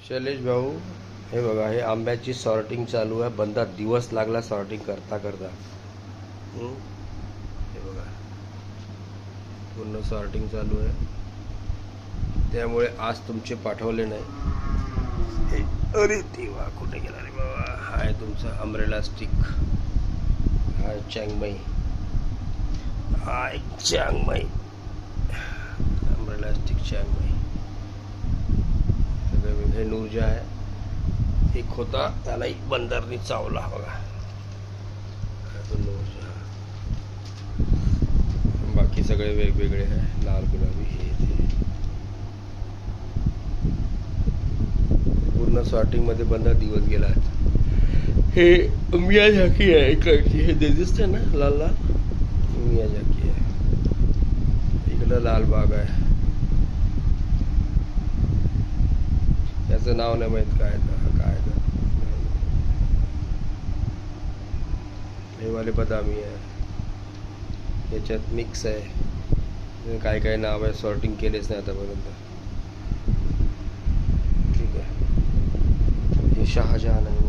शैलेश भाऊ, हे बघा, हे आंब्याची सॉर्टिंग चालू आहे. बंदा दिवस लागला सॉर्टिंग करता करता. हे बघा, पूर्ण सॉर्टिंग चालू आहे. त्यामुळे आज तुमचे पाठवले नाही. अरे देवा, कुठे गेला रे बाबा. हा आहे तुमचा अम्ब्रेला स्टिक. हा आहे चँगमाई. हा आहे चँगमाई, अम्ब्रेला स्टिक चँगमाई. हे नूरजा आहे. एक होता, त्याला एक बंदरनी चावला बघा. तो नूरजा. बाकी सगळे वेगवेगळे आहे. लाल गुलाबी हे ते. पूर्ण सॉर्टिंग मध्ये बंदा दिवस गेला. हे मियाझाकी आहे इकडची. हे दिसते ना लाल लाल, मियाझाकी आहे. इकडं लालबाग आहे. त्याचं नाव नाही माहित काय काय. हे वाले बदामी आहे. याच्यात मिक्स आहे. काय काय नाव आहे, सॉर्टिंग केलेच नाही आतापर्यंत. ठीक आहे. हे शहाजहान आहे.